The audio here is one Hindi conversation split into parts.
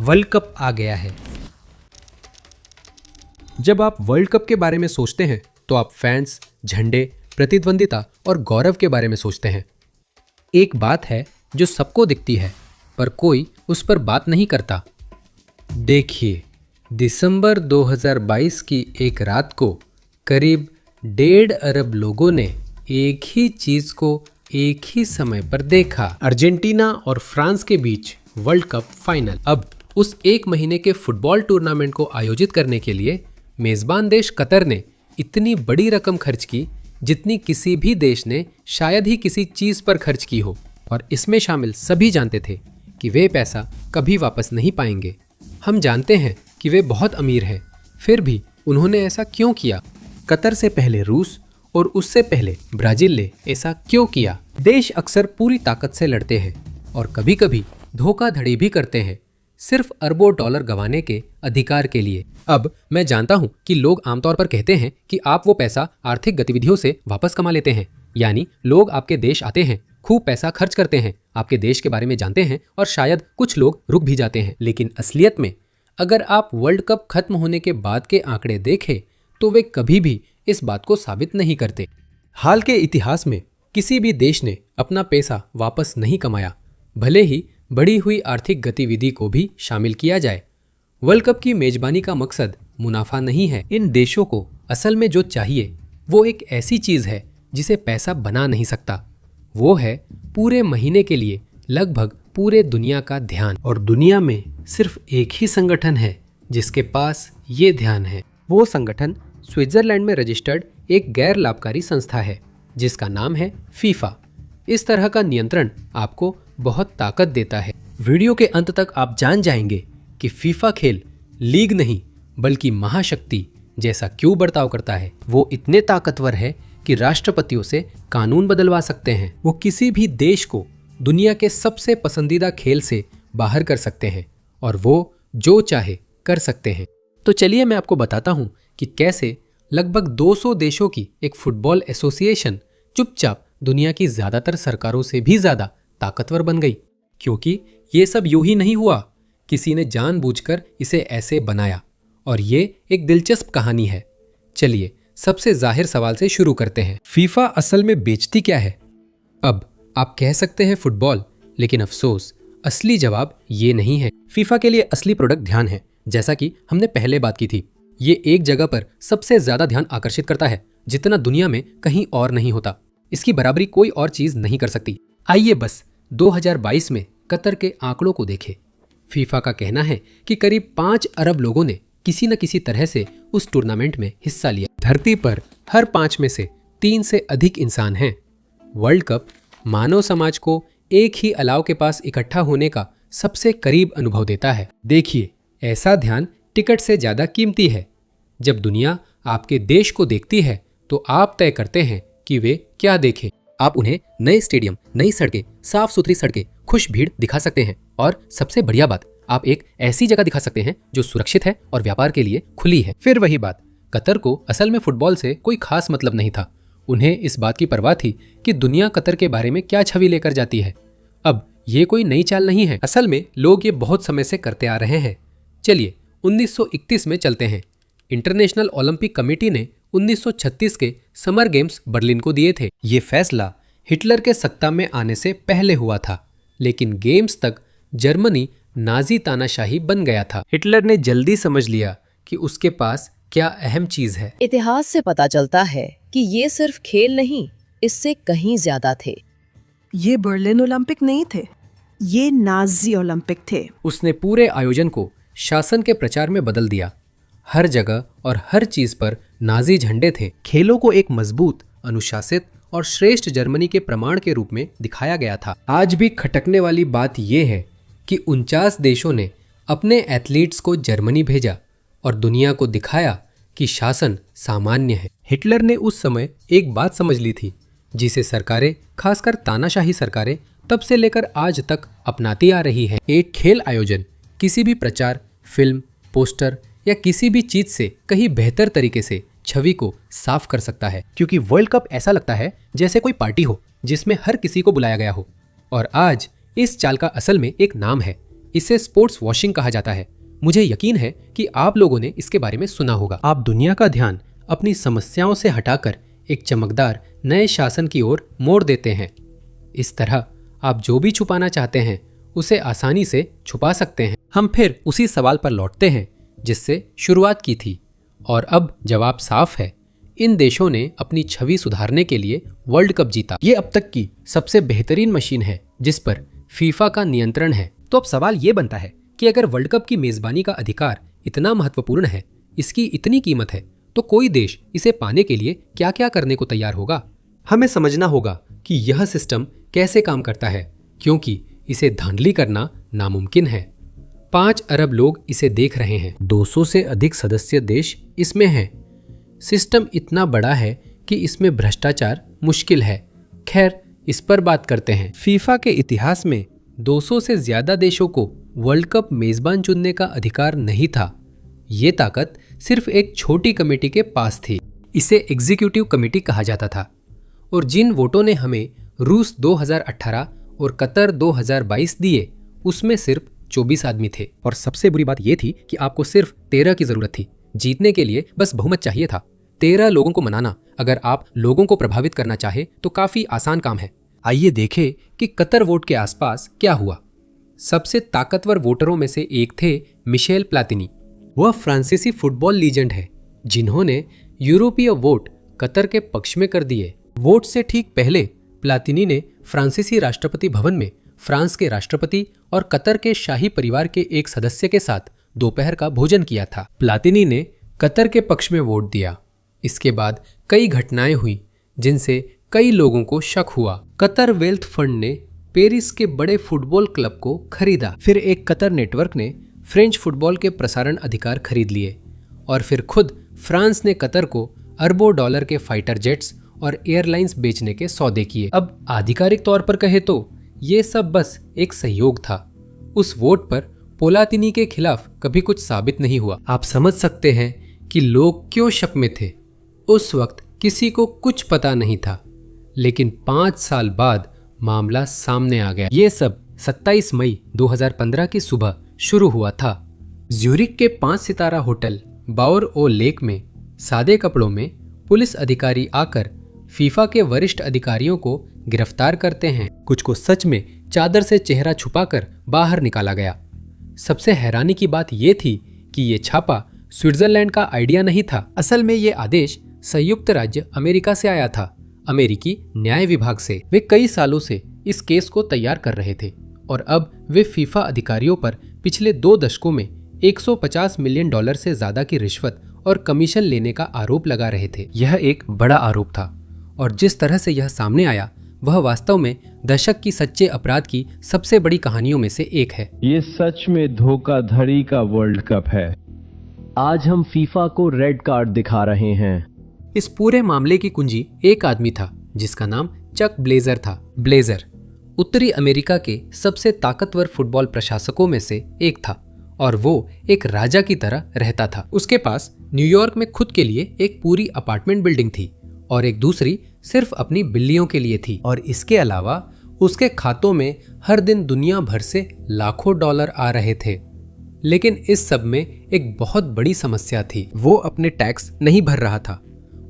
वर्ल्ड कप आ गया है। जब आप वर्ल्ड कप के बारे में सोचते हैं तो आप फैंस, झंडे, प्रतिद्वंदिता और गौरव के बारे में सोचते हैं। एक बात है जो सबको दिखती है पर कोई उस पर बात नहीं करता। देखिए, दिसंबर 2022 की एक रात को करीब 1.5 अरब लोगों ने एक ही चीज को एक ही समय पर देखा। अर्जेंटीना और फ्रांस के बीच वर्ल्ड कप फाइनल। अब उस एक महीने के फुटबॉल टूर्नामेंट को आयोजित करने के लिए मेजबान देश कतर ने इतनी बड़ी रकम खर्च की जितनी किसी भी देश ने शायद ही किसी चीज पर खर्च की हो। और इसमें शामिल सभी जानते थे कि वे पैसा कभी वापस नहीं पाएंगे। हम जानते हैं कि वे बहुत अमीर हैं, फिर भी उन्होंने ऐसा क्यों किया? कतर से पहले रूस और उससे पहले ब्राजील ने ऐसा क्यों किया? देश अक्सर पूरी ताकत से लड़ते हैं और कभी कभी धोखाधड़ी भी करते हैं, सिर्फ अरबों डॉलर गंवाने के अधिकार के लिए। अब मैं जानता हूं कि लोग आमतौर पर कहते हैं कि आप वो पैसा आर्थिक गतिविधियों से वापस कमा लेते हैं, यानी लोग आपके देश आते हैं, खूब पैसा खर्च करते हैं, आपके देश के बारे में जानते हैं और शायद कुछ लोग रुक भी जाते हैं। लेकिन असलियत में अगर आप वर्ल्ड कप खत्म होने के बाद के आंकड़े देखें तो वे कभी भी इस बात को साबित नहीं करते। हाल के इतिहास में किसी भी देश ने अपना पैसा वापस नहीं कमाया, भले ही बढ़ी हुई आर्थिक गतिविधि को भी शामिल किया जाए। वर्ल्ड कप की मेजबानी का मकसद मुनाफा नहीं है। इन देशों को असल में जो चाहिए वो एक ऐसी चीज है जिसे पैसा बना नहीं सकता। वो है पूरे महीने के लिए लगभग पूरे दुनिया का ध्यान। और दुनिया में सिर्फ एक ही संगठन है जिसके पास ये ध्यान है। वो संगठन स्विट्जरलैंड में रजिस्टर्ड एक गैर लाभकारी संस्था है जिसका नाम है फीफा। इस तरह का नियंत्रण आपको बहुत ताकत देता है। वीडियो के अंत तक आप जान जाएंगे कि फीफा खेल लीग नहीं बल्कि महाशक्ति जैसा क्यों बर्ताव करता है। वो इतने ताकतवर है कि राष्ट्रपतियों से कानून बदलवा सकते हैं। वो किसी भी देश को दुनिया के सबसे पसंदीदा खेल से बाहर कर सकते हैं और वो जो चाहे कर सकते हैं। तो चलिए मैं आपको बताता हूं कि कैसे लगभग 200 देशों की एक फुटबॉल एसोसिएशन चुपचाप दुनिया की ज्यादातर सरकारों से भी ज्यादा ताकतवर बन गई। क्योंकि ये सब यूं ही नहीं हुआ, किसी ने जानबूझकर इसे ऐसे बनाया। और ये एक दिलचस्प कहानी है। चलिए सबसे जाहिर सवाल से शुरू करते हैं। फीफा असल में बेचती क्या है? अब आप कह सकते हैं फुटबॉल, लेकिन अफसोस असली जवाब ये नहीं है। फीफा के लिए असली प्रोडक्ट ध्यान है। जैसा कि हमने पहले बात की थी, ये एक जगह पर सबसे ज्यादा ध्यान आकर्षित करता है जितना दुनिया में कहीं और नहीं होता। इसकी बराबरी कोई और चीज नहीं कर सकती। आइए बस 2022 में कतर के आंकड़ों को देखें। फीफा का कहना है कि करीब 5 अरब लोगों ने किसी न किसी तरह से उस टूर्नामेंट में हिस्सा लिया। धरती पर हर 5 में से 3 से अधिक इंसान हैं। वर्ल्ड कप मानव समाज को एक ही अलाव के पास इकट्ठा होने का सबसे करीब अनुभव देता है। देखिए, ऐसा ध्यान टिकट से ज्यादा कीमती है। जब दुनिया आपके देश को देखती है तो आप तय करते हैं कि वे क्या देखें। आप उन्हें नए स्टेडियम, नई सड़कें, साफ सुथरी सड़कें, खुश भीड़ दिखा सकते हैं और सबसे बढ़िया बात, आप एक ऐसी जगह दिखा सकते हैं जो सुरक्षित है और व्यापार के लिए खुली है। फिर वही बात, कतर को असल में फुटबॉल से कोई खास मतलब नहीं था। उन्हें इस बात की परवाह थी कि दुनिया कतर के बारे में क्या छवि लेकर जाती है। अब ये कोई नई चाल नहीं है, असल में लोग ये बहुत समय से करते आ रहे हैं। चलिए 1931 में चलते हैं। इंटरनेशनल ओलंपिक कमेटी ने 1936 के समर गेम्स बर्लिन को दिए थे। ये फैसला हिटलर के सत्ता में आने से पहले हुआ था, लेकिन गेम्स तक जर्मनी नाजी तानाशाही बन गया था। हिटलर ने जल्दी समझ लिया कि उसके पास क्या अहम चीज है। इतिहास से पता चलता है कि ये सिर्फ खेल नहीं, इससे कहीं ज्यादा थे। ये बर्लिन ओलंपिक नहीं थे, ये नाजी ओलंपिक थे। उसने पूरे आयोजन को शासन के प्रचार में बदल दिया। हर जगह और हर चीज पर नाजी झंडे थे। खेलों को एक मजबूत, अनुशासित और श्रेष्ठ जर्मनी के प्रमाण के रूप में दिखाया गया था। आज भी खटकने वाली बात यह है कि 49 देशों ने अपने एथलीट्स को जर्मनी भेजा और दुनिया को दिखाया कि शासन सामान्य है। हिटलर ने उस समय एक बात समझ ली थी जिसे सरकारें, खासकर तानाशाही सरकारें, तब से लेकर आज तक अपनाती आ रही हैं। एक खेल आयोजन किसी भी प्रचार, फिल्म, पोस्टर या किसी भी चीज से कहीं बेहतर तरीके से छवि को साफ कर सकता है। क्योंकि वर्ल्ड कप ऐसा लगता है जैसे कोई पार्टी हो जिसमें हर किसी को बुलाया गया हो। और आज इस चाल का असल में एक नाम है, इसे स्पोर्ट्स वॉशिंग कहा जाता है। मुझे यकीन है कि आप लोगों ने इसके बारे में सुना होगा। आप दुनिया का ध्यान अपनी समस्याओं से हटाकर एक चमकदार नए शासन की ओर मोड़ देते हैं। इस तरह आप जो भी छुपाना चाहते हैं उसे आसानी से छुपा सकते हैं। हम फिर उसी सवाल पर लौटते हैं जिससे शुरुआत की थी, और अब जवाब साफ है। इन देशों ने अपनी छवि सुधारने के लिए वर्ल्ड कप जीता। ये अब तक की सबसे बेहतरीन मशीन है जिस पर फीफा का नियंत्रण है। तो अब सवाल ये बनता है कि अगर वर्ल्ड कप की मेजबानी का अधिकार इतना महत्वपूर्ण है, इसकी इतनी कीमत है, तो कोई देश इसे पाने के लिए क्या क्या करने को तैयार होगा। हमें समझना होगा कि यह सिस्टम कैसे काम करता है, क्योंकि इसे धांधली करना नामुमकिन है। 5 अरब लोग इसे देख रहे हैं। 200 से अधिक सदस्य देश इसमें हैं। सिस्टम इतना बड़ा है कि इसमें भ्रष्टाचार मुश्किल है। खैर, इस पर बात करते हैं। फीफा के इतिहास में 200 से ज्यादा देशों को वर्ल्ड कप मेजबान चुनने का अधिकार नहीं था। ये ताकत सिर्फ एक छोटी कमेटी के पास थी। इसे एग्जीक्यूटिव कमेटी कहा जाता था। और जिन वोटों ने हमें रूस 2018 और कतर 2022 दिए, उसमें सिर्फ 24 आदमी थे। और सबसे बुरी बात यह थी कि आपको सिर्फ 13 की जरूरत थी। जीतने के लिए बस बहुमत चाहिए था। 13 लोगों को मनाना, अगर आप लोगों को प्रभावित करना चाहे तो काफी आसान काम है। आइए देखें कि कतर वोट के आसपास क्या हुआ। सबसे ताकतवर वोटरों में से एक थे मिशेल प्लातिनी। वह फ्रांसीसी फुटबॉल लीजेंड है जिन्होंने यूरोपीय वोट कतर के पक्ष में कर दिए। वोट से ठीक पहले प्लातिनी ने फ्रांसीसी राष्ट्रपति भवन में फ्रांस के राष्ट्रपति और कतर के शाही परिवार के एक सदस्य के साथ दोपहर का भोजन किया था। प्लातिनी ने कतर के पक्ष में वोट दिया। इसके बाद कई घटनाएं हुई जिनसे कई लोगों को शक हुआ। कतर वेल्थ फंड ने पेरिस के बड़े फुटबॉल क्लब को खरीदा। फिर एक कतर नेटवर्क ने फ्रेंच फुटबॉल के प्रसारण अधिकार खरीद लिए। और फिर खुद फ्रांस ने कतर को अरबों डॉलर के फाइटर जेट्स और एयरलाइंस बेचने के सौदे किए। अब आधिकारिक तौर पर कहे तो ये सब बस एक सहयोग था। उस वोट पर पोलातिनी के खिलाफ कभी कुछ साबित नहीं हुआ। आप समझ सकते हैं कि लोग क्यों शक में थे। उस वक्त किसी को कुछ पता नहीं था, लेकिन 5 साल बाद मामला सामने आ गया। ये सब 27 मई 2015 की सुबह शुरू हुआ था। ज्यूरिक के 5 सितारा होटल बाउर ओ लेक में सादे कपड़ों में पुलिस अधिकारी आकर फीफा के वरिष्ठ अधिकारियों को गिरफ्तार करते हैं। कुछ को सच में चादर से चेहरा छुपाकर बाहर निकाला गया। सबसे हैरानी की बात यह थी कि ये छापा स्विट्जरलैंड का आइडिया नहीं था। असल में ये आदेश संयुक्त राज्य अमेरिका से आया था, अमेरिकी न्याय विभाग से। वे कई सालों से इस केस को तैयार कर रहे थे और अब वे फीफा अधिकारियों पर पिछले 2 दशकों में $150 मिलियन से ज्यादा की रिश्वत और कमीशन लेने का आरोप लगा रहे थे। यह एक बड़ा आरोप था और जिस तरह से यह सामने आया वह वास्तव में दशक की सच्चे अपराध की सबसे बड़ी कहानियों में से एक है। ये सच में धोखाधड़ी का वर्ल्ड कप है। आज हम फीफा को रेड कार्ड दिखा रहे हैं। इस पूरे मामले की कुंजी एक आदमी था जिसका नाम चक ब्लेजर था। ब्लेजर उत्तरी अमेरिका के सबसे ताकतवर फुटबॉल प्रशासकों में से एक था और वो एक राजा की तरह रहता था। उसके पास न्यूयॉर्क में खुद के लिए एक पूरी अपार्टमेंट बिल्डिंग थी और एक दूसरी सिर्फ अपनी बिल्लियों के लिए थी। और इसके अलावा उसके खातों में हर दिन दुनिया भर से लाखों डॉलर आ रहे थे। लेकिन इस सब में एक बहुत बड़ी समस्या थी। वो अपने टैक्स नहीं भर रहा था।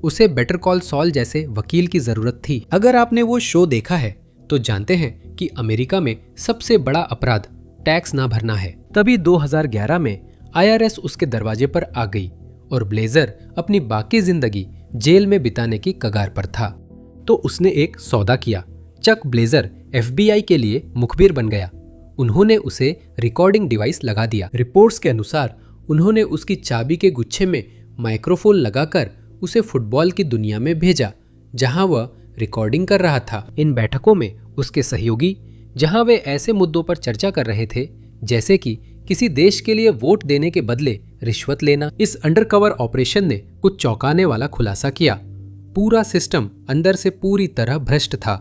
उसे बेटर कॉल सॉल जैसे वकील की जरूरत थी। अगर आपने वो शो देखा है तो जानते हैं कि अमेरिका में सबसे बड़ा अपराध टैक्स ना भरना है। तभी 2011 में IRS उसके दरवाजे पर आ गई और ब्लेजर अपनी बाकी जिंदगी जेल में बिताने की कगार पर था। तो उसने एक सौदा किया। चक ब्लेजर FBI के लिए मुखबिर बन गया। उन्होंने उसे रिकॉर्डिंग डिवाइस लगा दिया। रिपोर्ट्स के अनुसार उन्होंने उसकी चाबी के गुच्छे में माइक्रोफोन लगाकर उसे फुटबॉल की दुनिया में भेजा जहां वह रिकॉर्डिंग कर रहा था। इन बैठकों में उसके सहयोगी, जहां वे ऐसे मुद्दों पर चर्चा कर रहे थे जैसे कि किसी देश के लिए वोट देने के बदले रिश्वत लेना। इस अंडरकवर ऑपरेशन ने कुछ चौंकाने वाला खुलासा किया। पूरा सिस्टम अंदर से पूरी तरह भ्रष्ट था।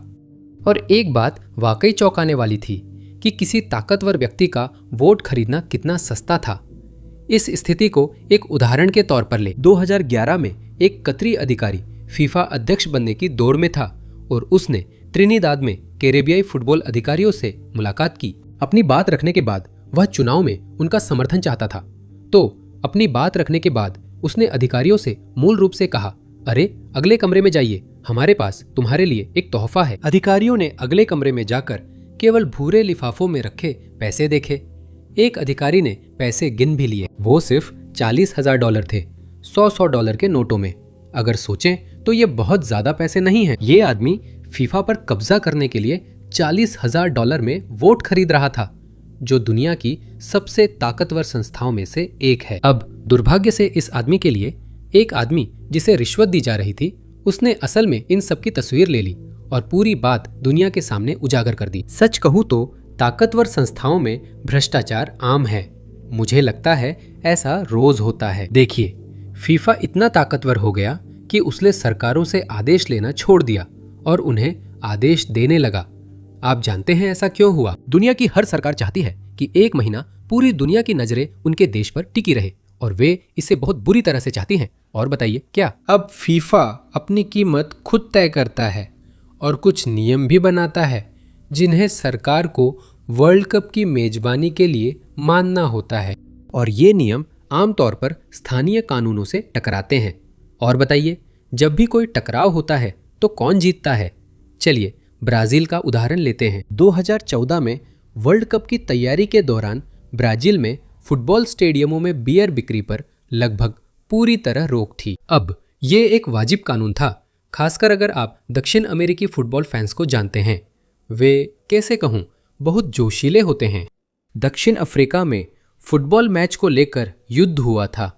और एक बात वाकई चौंकाने वाली थी कि किसी ताकतवर व्यक्ति का वोट खरीदना कितना सस्ता था। इस स्थिति को एक उदाहरण के तौर पर ले। 2011 में एक कतरी अधिकारी फीफा अध्यक्ष बनने की दौड़ में था और उसने त्रिनिदाद में कैरेबियाई फुटबॉल अधिकारियों से मुलाकात की। अपनी बात रखने के बाद वह चुनाव में उनका समर्थन चाहता था। तो अपनी बात रखने के बाद उसने अधिकारियों से मूल रूप से कहा, अरे अगले कमरे में जाइए, हमारे पास तुम्हारे लिए एक तोहफा है। अधिकारियों ने अगले कमरे में जाकर केवल भूरे लिफाफों में रखे पैसे देखे। एक अधिकारी ने पैसे गिन भी लिए। वो सिर्फ $40,000 थे, $100 के नोटों में। अगर सोचें तो ये बहुत ज्यादा पैसे नहीं हैं। ये आदमी फीफा पर कब्जा करने के लिए $40,000 में वोट खरीद रहा था, जो दुनिया की सबसे ताकतवर संस्थाओं में से एक है। अब दुर्भाग्य से इस आदमी के लिए, एक आदमी जिसे रिश्वत दी जा रही थी, उसने असल में इन सब की तस्वीर ले ली और पूरी बात दुनिया के सामने उजागर कर दी। सच कहूं तो ताकतवर संस्थाओं में भ्रष्टाचार आम है। मुझे लगता है ऐसा रोज होता है। देखिए, फीफा इतना ताकतवर हो गया कि उसने सरकारों से आदेश लेना छोड़ दिया और उन्हें आदेश देने लगा। आप जानते हैं ऐसा क्यों हुआ? दुनिया की हर सरकार चाहती है कि एक महीना पूरी दुनिया की नजरें उनके देश पर टिकी रहे, और वे इसे बहुत बुरी तरह से चाहती हैं। और बताइए क्या? अब फीफा अपनी कीमत खुद तय करता है और कुछ नियम भी बनाता है जिन्हें सरकार को वर्ल्ड कप की मेजबानी के लिए मानना होता है, और ये नियम आमतौर पर स्थानीय कानूनों से टकराते हैं। और बताइए, जब भी कोई टकराव होता है तो कौन जीतता है? चलिए ब्राजील का उदाहरण लेते हैं। 2014 में वर्ल्ड कप की तैयारी के दौरान ब्राजील में फुटबॉल स्टेडियमों में बियर बिक्री पर लगभग पूरी तरह रोक थी। अब ये एक वाजिब कानून था, खासकर अगर आप दक्षिण अमेरिकी फुटबॉल फैंस को जानते हैं। वे, कैसे कहूँ, बहुत जोशीले होते हैं। दक्षिण अफ्रीका में फुटबॉल मैच को लेकर युद्ध हुआ था।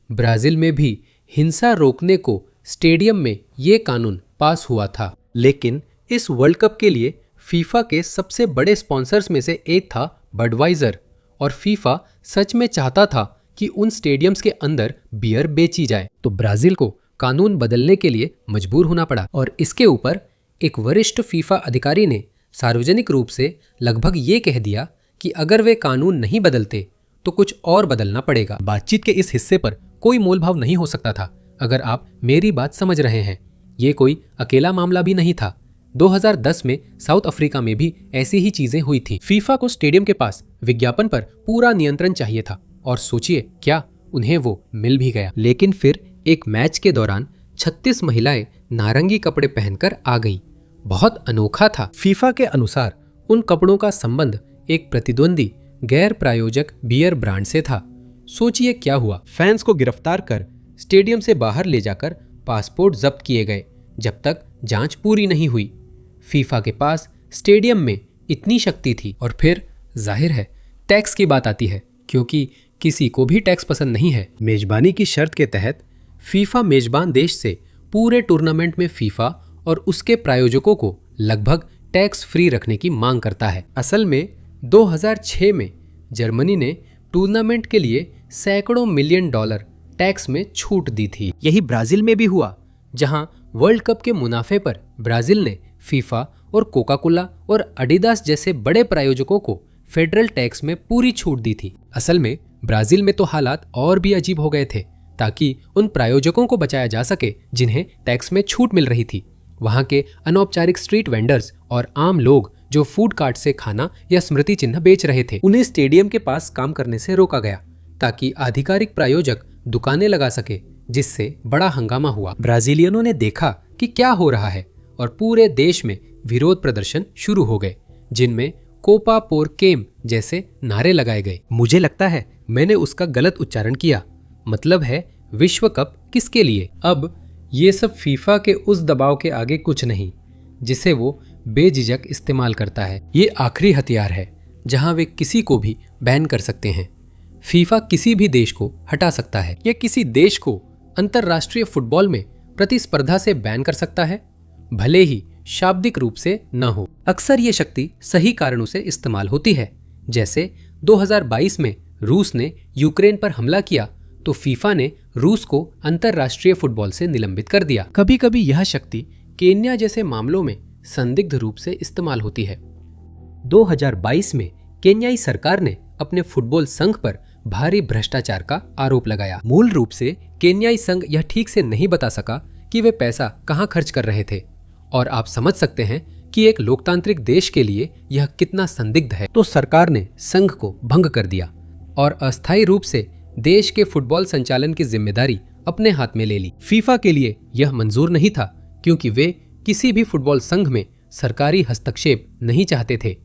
ब्राजील में भी हिंसा रोकने को स्टेडियम में ये कानून पास हुआ था। लेकिन इस वर्ल्ड कप के लिए फीफा के सबसे बड़े स्पॉन्सर्स में से एक था बडवाइजर, और फीफा सच में चाहता था कि उन स्टेडियम्स के अंदर बियर बेची जाए। तो ब्राजील को कानून बदलने के लिए मजबूर होना पड़ा, और इसके ऊपर एक वरिष्ठ फीफा अधिकारी ने सार्वजनिक रूप से लगभग ये कह दिया कि अगर वे कानून नहीं बदलते तो कुछ और बदलना पड़ेगा। बातचीत के इस हिस्से पर कोई मोलभाव नहीं हो सकता था, अगर आप मेरी बात समझ रहे हैं। ये कोई अकेला मामला भी नहीं था। 2010 में साउथ अफ्रीका में भी ऐसी ही चीजें हुई थी। फीफा को स्टेडियम के पास विज्ञापन पर पूरा नियंत्रण चाहिए था, और सोचिए क्या, उन्हें वो मिल भी गया। लेकिन फिर एक मैच के दौरान 36 महिलाएं नारंगी कपड़े पहनकर आ गईं। बहुत अनोखा था। फीफा के अनुसार उन कपड़ों का संबंध एक प्रतिद्वंदी गैर प्रायोजक बियर ब्रांड से था। सोचिए क्या हुआ। फैंस को गिरफ्तार कर स्टेडियम से बाहर ले जाकर पासपोर्ट जब्त किए गए जब तक जांच पूरी नहीं हुई। फीफा के पास स्टेडियम में इतनी शक्ति थी। और फिर जाहिर है टैक्स की बात आती है, क्योंकि किसी को भी टैक्स पसंद नहीं है। मेजबानी की शर्त के तहत फीफा मेजबान देश से पूरे टूर्नामेंट में फीफा और उसके प्रायोजकों को लगभग टैक्स फ्री रखने की मांग करता है। असल में 2006 में जर्मनी ने टूर्नामेंट के लिए सैकड़ों मिलियन डॉलर टैक्स में छूट दी थी। यही ब्राजील में भी हुआ, जहां वर्ल्ड कप के मुनाफे पर ब्राजील ने फीफा और कोका कोला और एडिडास जैसे बड़े प्रायोजकों को फेडरल टैक्स में पूरी छूट दी थी। असल में ब्राजील में तो हालात और भी अजीब हो गए थे, ताकि उन प्रायोजकों को बचाया जा सके जिन्हें टैक्स में छूट मिल रही थी। वहां के अनौपचारिक स्ट्रीट वेंडर्स और आम लोग जो फूड कार्ट से खाना या स्मृति चिन्ह बेच रहे थे, उन्हें स्टेडियम के पास काम करने से रोका गया, ताकि आधिकारिक प्रायोजक दुकानें लगा सके, जिससे बड़ा हंगामा हुआ। ब्राजीलियनों ने देखा कि क्या हो रहा है और पूरे देश में विरोध प्रदर्शन शुरू हो गए, जिनमें कोपा पोर केम जैसे नारे लगाए गए। मुझे लगता है मैंने उसका गलत उच्चारण किया, मतलब है विश्व कप किसके लिए। अब ये सब फीफा के उस दबाव के आगे कुछ नहीं जिसे वो बेझिझक इस्तेमाल करता है। ये आखिरी हथियार है जहां वे किसी को भी बैन कर सकते हैं। फीफा किसी भी देश को हटा सकता है या किसी देश को अंतर्राष्ट्रीय फुटबॉल में प्रतिस्पर्धा से बैन कर सकता है, भले ही शाब्दिक रूप से न हो। अक्सर ये शक्ति सही कारणों से इस्तेमाल होती है। जैसे 2022 में रूस ने यूक्रेन पर हमला किया तो फीफा ने रूस को अंतर्राष्ट्रीय फुटबॉल से निलंबित कर दिया। कभी कभी यह शक्ति केन्या जैसे मामलों में संदिग्ध रूप से इस्तेमाल होती है। 2022 में केन्याई सरकार ने अपने फुटबॉल संघ पर भारी भ्रष्टाचार का आरोप लगाया। मूल रूप से केन्याई संघ यह ठीक से नहीं बता सका कि वे पैसा कहां खर्च कर रहे थे, और आप समझ सकते हैं कि एक लोकतांत्रिक देश के लिए यह कितना संदिग्ध है, तो सरकार ने संघ को भंग कर दिया और अस्थायी रूप से देश के फुटबॉल संचालन की जिम्मेदारी अपने हाथ में ले ली। फीफा के लिए यह मंजूर नहीं था क्योंकि वे किसी भी फुटबॉल संघ में सरकारी हस्तक्षेप नहीं चाहते थे।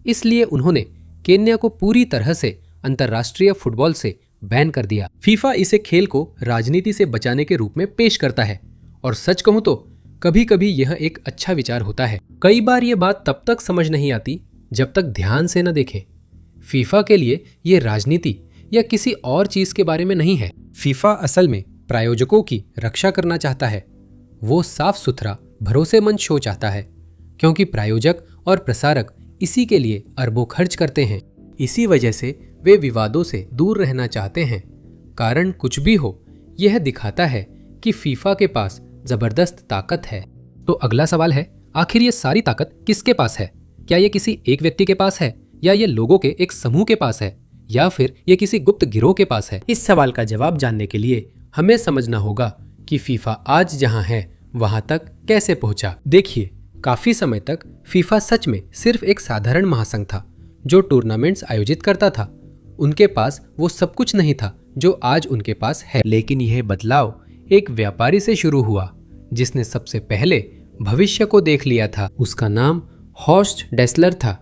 इसलिए उन्होंने केन्या को पूरी तरह से अंतर्राष्ट्रीय फुटबॉल से बैन कर दिया। फीफा इसे खेल को राजनीति से बचाने के रूप में पेश करता है और सच कहूं तो कभी कभी यह एक अच्छा विचार होता है। कई बार यह बात तब तक समझ नहीं आती जब तक ध्यान से न देखें। फीफा के लिए यह राजनीति या किसी और चीज के बारे में नहीं है। फीफा असल में प्रायोजकों की रक्षा करना चाहता है। वो साफ सुथरा भरोसेमंद शो चाहता है क्योंकि प्रायोजक और प्रसारक इसी के लिए अरबों खर्च करते हैं। इसी वजह से वे विवादों से दूर रहना चाहते हैं। कारण कुछ भी हो, यह दिखाता है कि फीफा के पास जबरदस्त ताकत है। तो अगला सवाल है, आखिर ये सारी ताकत किसके पास है? क्या ये किसी एक व्यक्ति के पास है, या ये लोगों के एक समूह के पास है, या फिर ये किसी गुप्त गिरोह के पास है? इस सवाल का जवाब जानने के लिए हमें समझना होगा कि फीफा आज जहां है वहां तक कैसे पहुंचा। देखिए, काफी समय तक फीफा सच में सिर्फ एक साधारण महासंघ था जो टूर्नामेंट्स आयोजित करता था। उनके पास वो सब कुछ नहीं था जो आज उनके पास है। लेकिन यह बदलाव एक व्यापारी से शुरू हुआ जिसने सबसे पहले भविष्य को देख लिया था। उसका नाम हॉर्स्ट डेसलर था।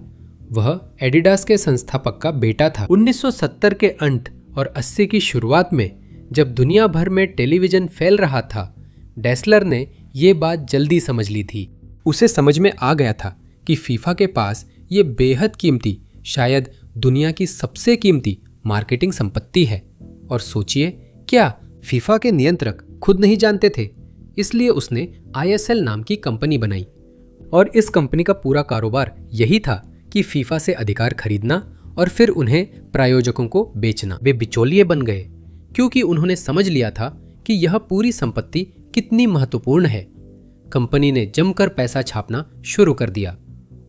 वह एडिडास के संस्थापक का बेटा था। 1970 के अंत और 80 की शुरुआत में जब दुनिया भर में टेलीविजन फैल रहा था, डेसलर ने ये बात जल्दी समझ ली थी। उसे समझ में आ गया था कि फीफा के पास ये बेहद कीमती, शायद दुनिया की सबसे कीमती मार्केटिंग संपत्ति है। और सोचिए, क्या फीफा के नियंत्रक खुद नहीं जानते थे? इसलिए उसने ISL नाम की कंपनी बनाई और इस कंपनी का पूरा कारोबार यही था कि फीफा से अधिकार खरीदना और फिर उन्हें प्रायोजकों को बेचना। वे बिचौलिए बन गए क्योंकि उन्होंने समझ लिया था कि यह पूरी संपत्ति कितनी महत्वपूर्ण है। कंपनी ने जमकर पैसा छापना शुरू कर दिया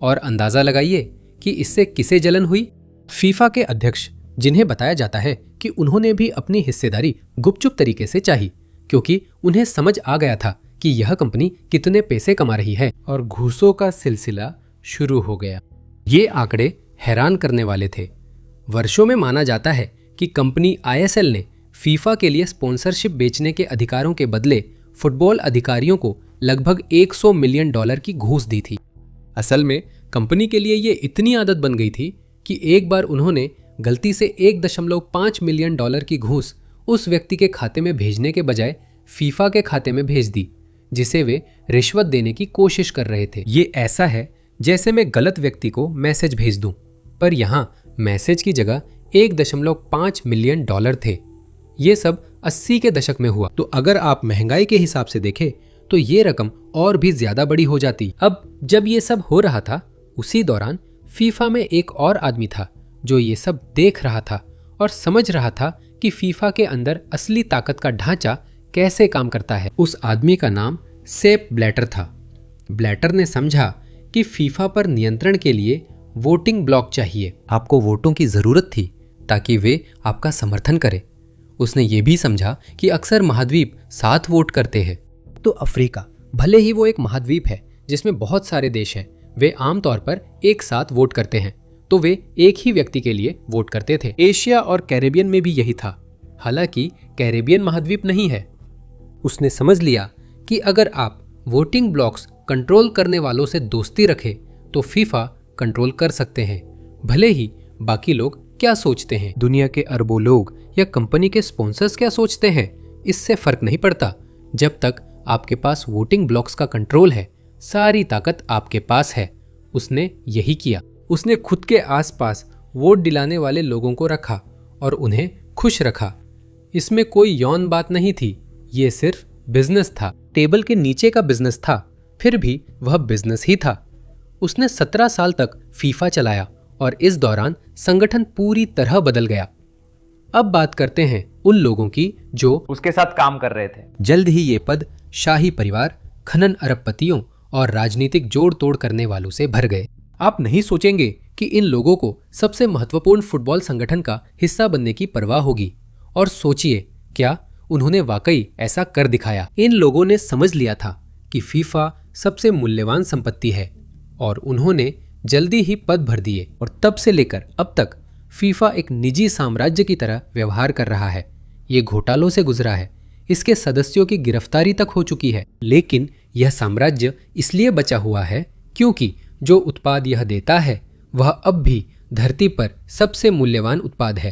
और अंदाजा लगाइए कि इससे किसे जलन हुई। फीफा के अध्यक्ष, जिन्हें बताया जाता है कि उन्होंने भी अपनी हिस्सेदारी गुपचुप तरीके से चाही क्योंकि उन्हें समझ आ गया था कि यह कंपनी कितने पैसे कमा रही है, और घूसों का सिलसिला शुरू हो गया। ये आंकड़े हैरान करने वाले थे। वर्षों में माना जाता है कि कंपनी ISL ने फीफा के लिए स्पॉन्सरशिप बेचने के अधिकारों के बदले फुटबॉल अधिकारियों को लगभग $100 मिलियन की घूस दी थी। असल में कंपनी के लिए ये इतनी आदत बन गई थी कि एक बार उन्होंने गलती से $1.5 मिलियन की घूस उस व्यक्ति के खाते में भेजने के बजाय फीफा के खाते में भेज दी जिसे वे रिश्वत देने की कोशिश कर रहे थे। ये ऐसा है जैसे मैं गलत व्यक्ति को मैसेज भेज दूं, पर यहाँ मैसेज की जगह $1.5 मिलियन थे। ये सब 80 के दशक में हुआ, तो अगर आप महंगाई के हिसाब से देखें तो ये रकम और भी ज्यादा बड़ी हो जाती। अब जब ये सब हो रहा था, उसी दौरान फीफा में एक और आदमी था जो ये सब देख रहा था और समझ रहा था कि फीफा के अंदर असली ताकत का ढांचा कैसे काम करता है। उस आदमी का नाम सेप ब्लैटर था। ब्लैटर ने समझा कि फीफा पर नियंत्रण के लिए वोटिंग ब्लॉक चाहिए। आपको वोटों की जरूरत थी ताकि वे आपका समर्थन करें। उसने ये भी समझा कि अक्सर महाद्वीप साथ वोट करते हैं। तो अफ्रीका, भले ही वो एक महाद्वीप है जिसमें बहुत सारे देश हैं, वे आमतौर पर एक साथ वोट करते हैं, तो वे एक ही व्यक्ति के लिए वोट करते थे। एशिया और कैरेबियन में भी यही था, हालांकि कैरेबियन महाद्वीप नहीं है। उसने समझ लिया कि अगर आप वोटिंग ब्लॉक्स कंट्रोल करने वालों से दोस्ती रखें तो फीफा कंट्रोल कर सकते हैं, भले ही बाकी लोग क्या सोचते हैं। दुनिया के अरबों लोग या कंपनी के स्पॉन्सर्स क्या सोचते हैं, इससे फर्क नहीं पड़ता। जब तक आपके पास वोटिंग ब्लॉक्स का कंट्रोल है, सारी ताकत आपके पास है। उसने यही किया। उसने खुद के आसपास वोट दिलाने वाले लोगों को रखा और उन्हें खुश रखा। इसमें कोई यौन बात नहीं थी, ये सिर्फ बिजनेस था। टेबल के नीचे का बिजनेस था, फिर भी वह बिजनेस ही था। उसने 17 साल तक फीफा चलाया और इस दौरान संगठन पूरी तरह बदल गया। अब बात करते हैं उन लोगों की जो उसके साथ काम कर रहे थे। जल्द ही ये पद शाही परिवार, खनन अरबपतियों और राजनीतिक जोड़ तोड़ करने वालों से भर गए। आप नहीं सोचेंगे कि इन लोगों को सबसे महत्वपूर्ण फुटबॉल संगठन का हिस्सा बनने की परवाह होगी, और सोचिए क्या उन्होंने वाकई ऐसा कर दिखाया। इन लोगों ने समझ लिया था कि फीफा सबसे मूल्यवान संपत्ति है, और उन्होंने जल्दी ही पद भर दिए और तब से लेकर अब तक फीफा एक निजी साम्राज्य की तरह व्यवहार कर रहा है। ये घोटालों से गुजरा है, इसके सदस्यों की गिरफ्तारी तक हो चुकी है, लेकिन यह साम्राज्य इसलिए बचा हुआ है क्योंकि जो उत्पाद यह देता है वह अब भी धरती पर सबसे मूल्यवान उत्पाद है।